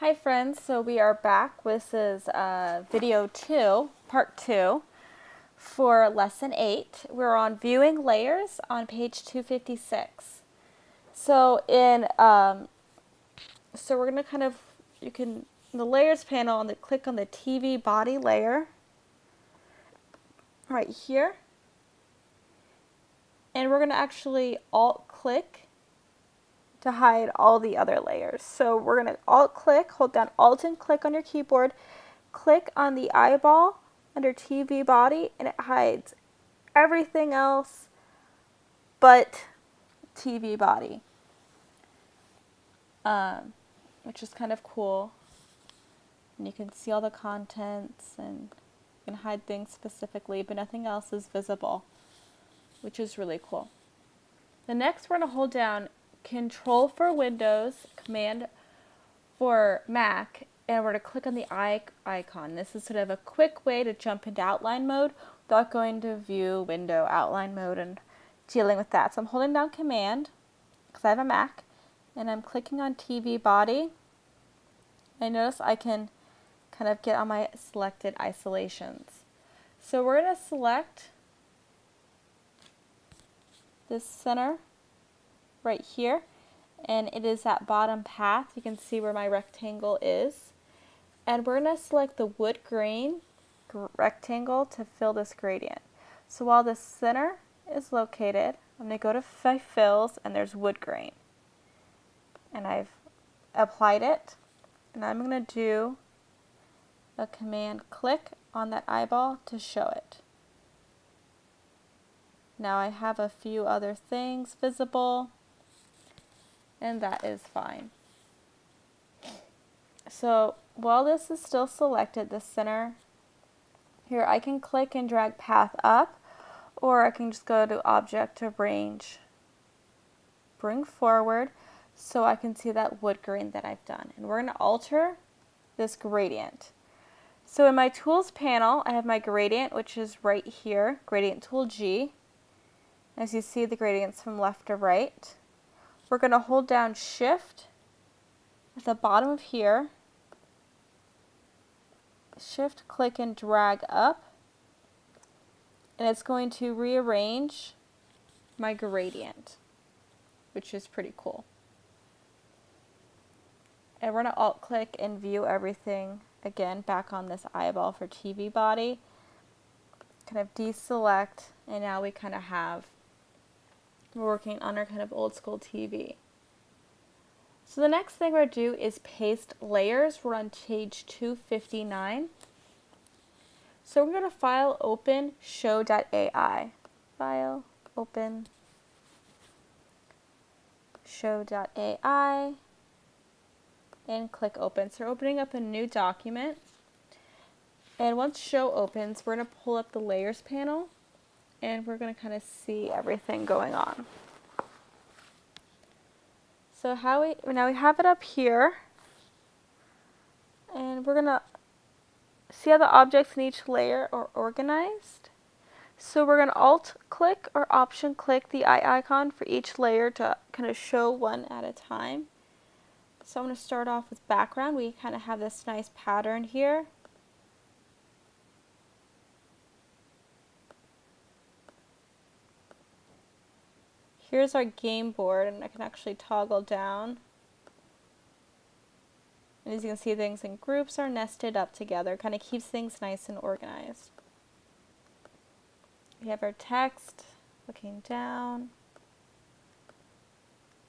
Hi friends, so we are back. This is video 2, part 2 for lesson 8. We're on viewing layers on page 256. So we're going to you can, in the layers panel, click on the TV body layer right here. And we're going to actually alt click to hide all the other layers. So we're going to alt click, hold down alt and click on your keyboard, click on the eyeball under TV body, and it hides everything else but TV body, which is kind of cool. And you can see all the contents and you can hide things specifically, but nothing else is visible, which is really cool. The next, we're going to hold down Control for Windows, Command for Mac, and we're going to click on the eye icon. This is sort of a quick way to jump into outline mode without going to view, window, outline mode, and dealing with that. So I'm holding down Command, because I have a Mac, and I'm clicking on TV body. And notice I can kind of get on my selected isolations. So we're going to select this center right here, and it is that bottom path. You can see where my rectangle is. And we're going to select the wood grain rectangle to fill this gradient. So while the center is located, I'm going to go to my fills, and there's wood grain. And I've applied it, and I'm going to do a command click on that eyeball to show it. Now I have a few other things visible, and that is fine. So while this is still selected, the center here, I can click and drag path up, or I can just go to object to range, bring forward, so I can see that wood grain that I've done. And we're going to alter this gradient. So in my tools panel, I have my gradient, which is right here, gradient tool G. As you see, the gradients from left to right. We're going to hold down shift at the bottom of here. Shift, click, and drag up. And it's going to rearrange my gradient, which is pretty cool. And we're going to alt click and view everything again back on this eyeball for TV body. Kind of deselect, and now we kind of have, we're working on our kind of old school TV. So the next thing we're going to do is paste layers. We're on page 259. So we're going to File, Open, Show.ai. File, Open, Show.ai, and click Open. So we're opening up a new document. And once Show opens, we're going to pull up the Layers panel, and we're going to kind of see everything going on. So now we have it up here, and we're going to see how the objects in each layer are organized. So we're going to Alt click or Option click the eye icon for each layer to kind of show one at a time. So I'm going to start off with background. We kind of have this nice pattern here. Here's our game board, and I can actually toggle down. And as you can see, things in groups are nested up together. Kind of keeps things nice and organized. We have our text looking down.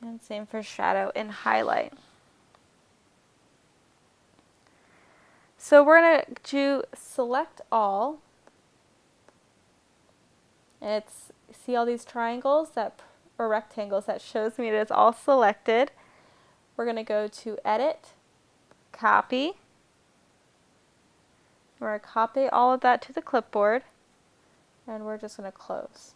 And same for shadow and highlight. So we're going to do select all. And see all these triangles or rectangles, that shows me that it's all selected. We're going to go to Edit, Copy. We're going to copy all of that to the clipboard, and we're just going to close.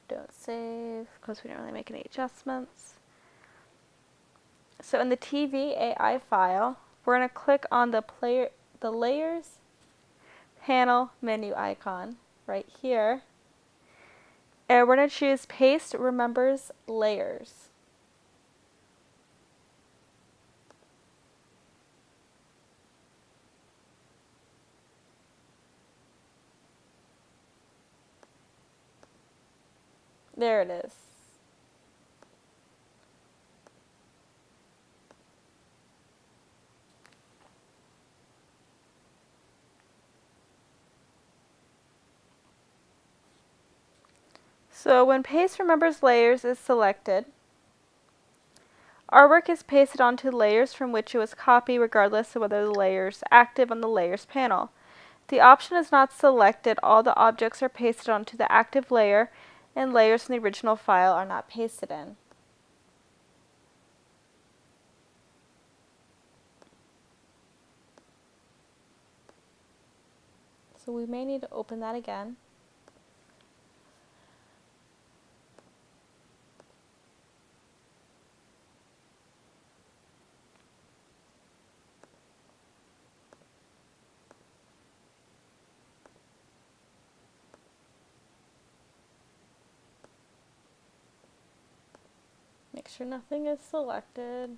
Don't save, because we didn't really make any adjustments. So in the TV AI file, we're going to click on the Layers panel menu icon right here. And we're going to choose Paste Remembers Layers. There it is. So when Paste Remembers Layers is selected, artwork is pasted onto layers from which it was copied regardless of whether the layer is active on the Layers panel. If the option is not selected, all the objects are pasted onto the active layer and layers in the original file are not pasted in. So we may need to open that again. Make sure nothing is selected.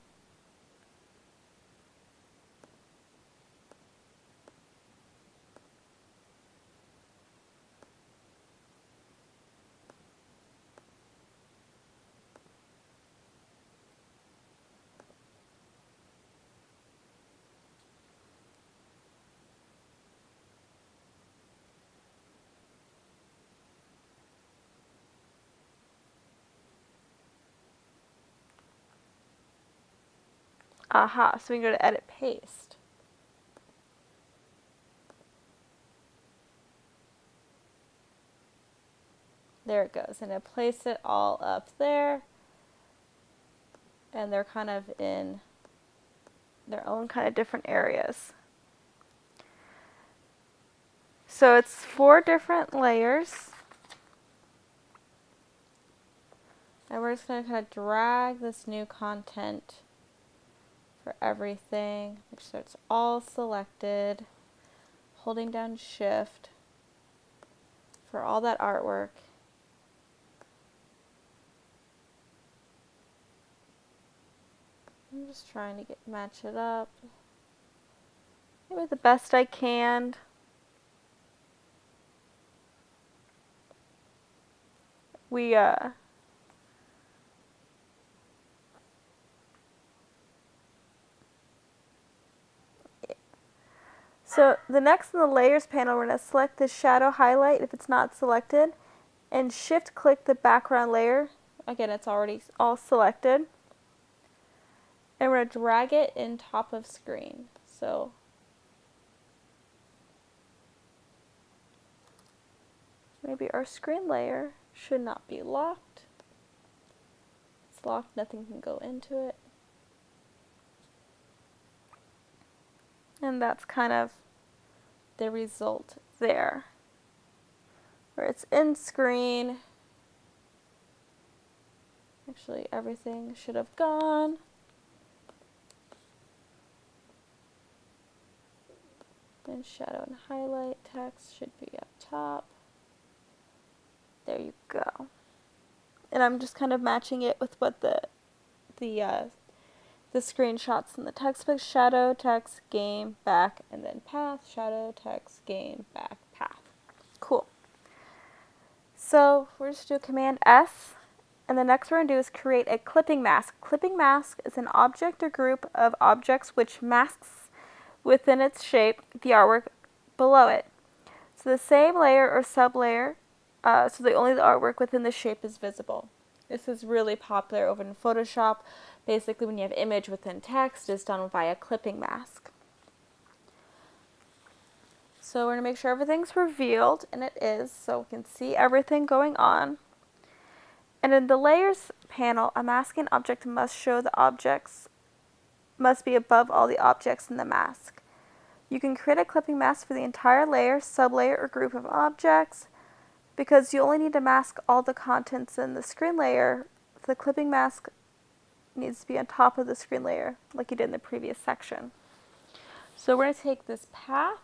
Aha, so we can go to Edit Paste. There it goes, and it placed it all up there, and they're kind of in their own kind of different areas. So it's 4 different layers, and we're just going to kind of drag this new content for everything. Make sure it's all selected, holding down Shift for all that artwork. I'm just trying to match it up. Maybe the best I can. So the next in the Layers panel, we're going to select the shadow highlight if it's not selected, and shift click the background layer. Again, it's already all selected. And we're going to drag it in top of screen. So maybe our screen layer should not be locked. It's locked, nothing can go into it. And that's kind of the result there, where it's in screen. Actually, everything should have gone. And shadow and highlight text should be up top. There you go. And I'm just kind of matching it with what the screenshots in the text book. Shadow, text, game, back, and then path. Shadow, text, game, back, path. Cool. So we're just going to do Command S. And the next we're going to do is create a clipping mask. Clipping mask is an object or group of objects which masks within its shape the artwork below it. So the same layer or sublayer, so the only the artwork within the shape is visible. This is really popular over in Photoshop. Basically, when you have image within text, it's done via clipping mask. So we're going to make sure everything's revealed, and it is, so we can see everything going on. And in the Layers panel, a masking object must show the objects, must be above all the objects in the mask. You can create a clipping mask for the entire layer, sublayer, or group of objects. Because you only need to mask all the contents in the screen layer, the clipping mask needs to be on top of the screen layer, like you did in the previous section. So we're going to take this path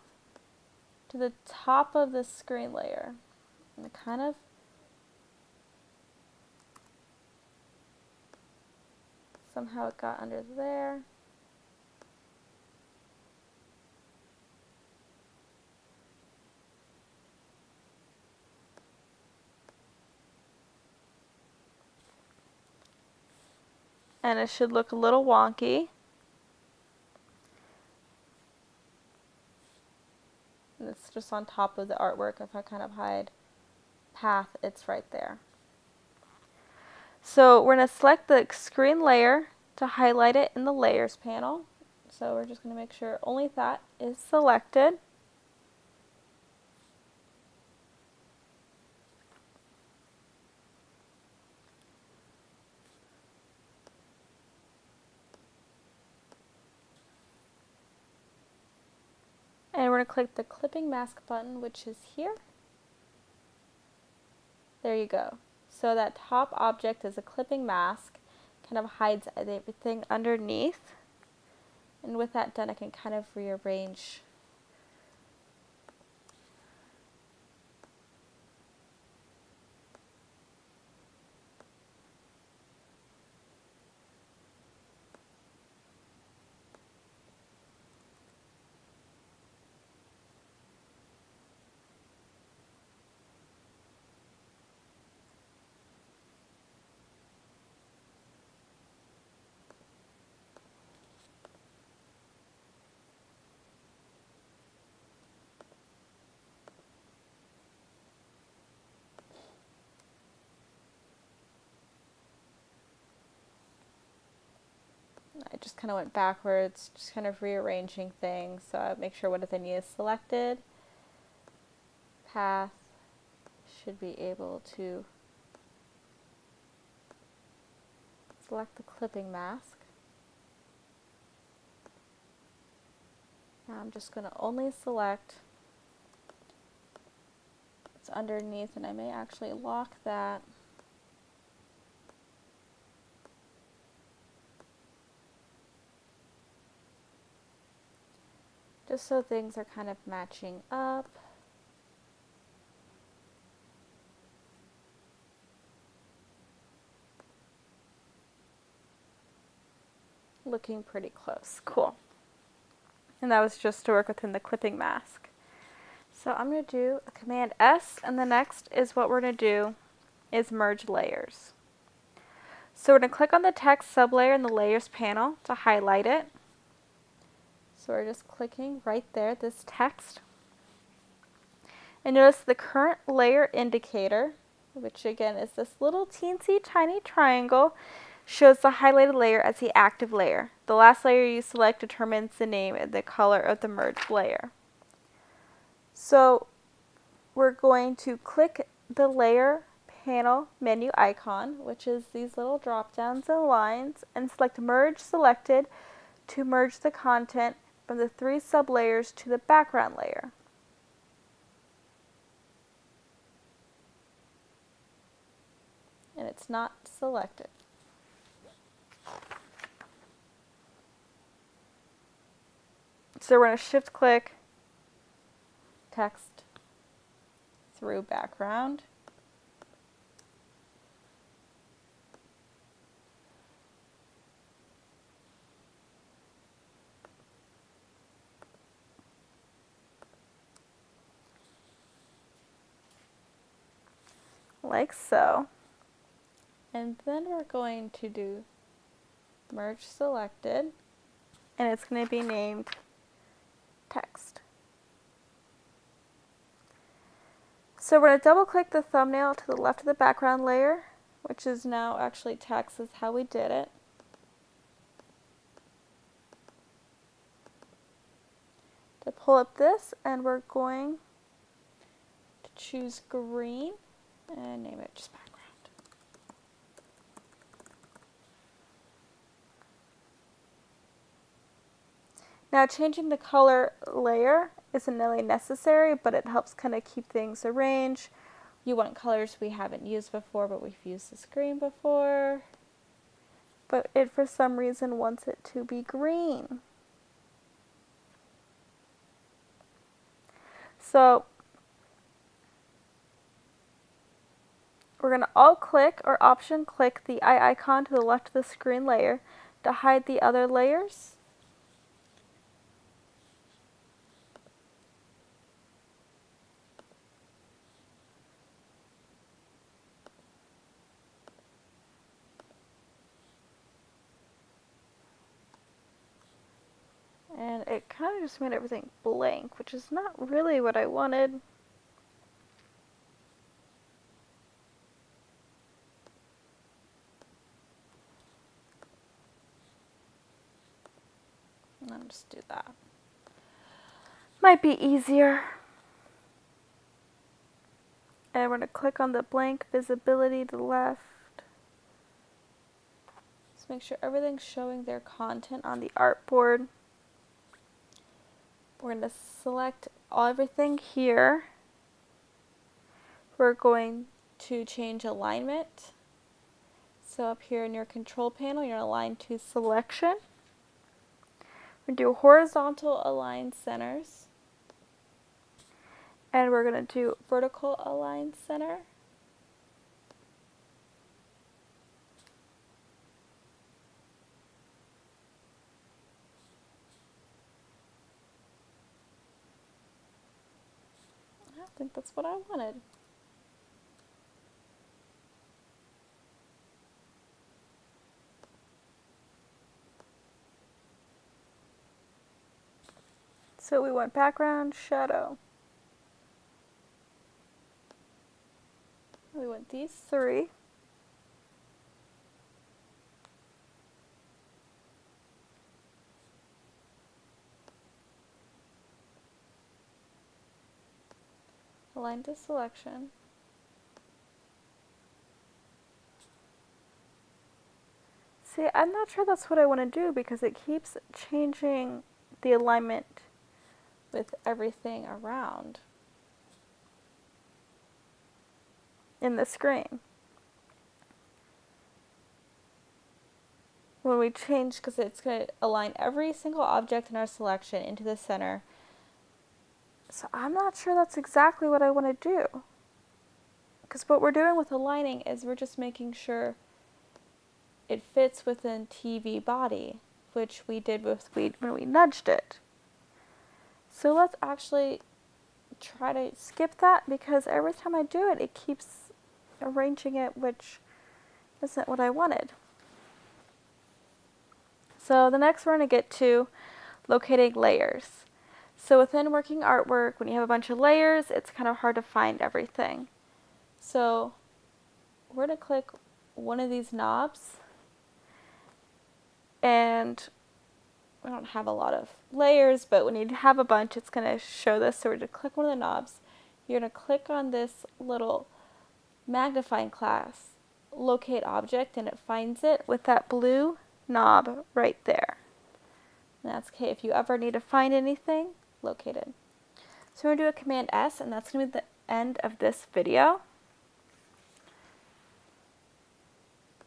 to the top of the screen layer, and kind of somehow it got under there. and it should look a little wonky. And it's just on top of the artwork. If I kind of hide path, it's right there. So we're going to select the screen layer to highlight it in the layers panel. So we're just going to make sure only that is selected. And we're going to click the clipping mask button, which is here. There you go. So that top object is a clipping mask, kind of hides everything underneath. And with that done, I can kind of rearrange . I just kind of went backwards, just kind of rearranging things. So I make sure what I need is selected. Path should be able to select the clipping mask. Now I'm just going to only select what's underneath, and I may actually lock that. Just so things are kind of matching up. Looking pretty close. Cool. And that was just to work within the clipping mask. So I'm going to do a Command S, and the next is what we're going to do is merge layers. So we're going to click on the text sublayer in the layers panel to highlight it. So we're just clicking right there, this text. And notice the current layer indicator, which again is this little teensy tiny triangle, shows the highlighted layer as the active layer. The last layer you select determines the name and the color of the merged layer. So we're going to click the layer panel menu icon, which is these little drop downs and lines, and select Merge Selected to merge the content from the 3 sublayers to the background layer. And it's not selected. So we're going to shift click text through background. Like so. And then we're going to do merge selected, and it's going to be named text. So we're going to double click the thumbnail to the left of the background layer, which is now actually text, is how we did it. To pull up this, and we're going to choose green and name it just background. Now changing the color layer isn't really necessary, but it helps kind of keep things arranged. You want colors we haven't used before, but we've used this green before. But it for some reason wants it to be green. So we're going to alt click or option click the eye icon to the left of the screen layer to hide the other layers. And it kind of just made everything blank, which is not really what I wanted. I'll just do that. Might be easier. And we're going to click on the blank visibility to the left. Just make sure everything's showing their content on the artboard. We're going to select everything here. We're going to change alignment. So up here in your control panel, you're going to align to selection. We're going to do horizontal align centers. And we're going to do vertical align center. I think that's what I wanted. So we want background, shadow. We want these three. Align to selection. See, I'm not sure that's what I want to do because it keeps changing the alignment with everything around in the screen. When we change, because it's going to align every single object in our selection into the center. So I'm not sure that's exactly what I want to do. Because what we're doing with aligning is we're just making sure it fits within TV body, which we did when we nudged it. So let's actually try to skip that because every time I do it, it keeps arranging it, which isn't what I wanted. So the next we're going to get to locating layers. So within working artwork, when you have a bunch of layers, it's kind of hard to find everything. So we're going to click one of these knobs, and we don't have a lot of layers, but when you have a bunch, it's going to show this. So we're going to click one of the knobs. You're going to click on this little magnifying glass, locate object, and it finds it with that blue knob right there. And that's okay. If you ever need to find anything, locate it. So we're going to do a Command S, and that's going to be the end of this video.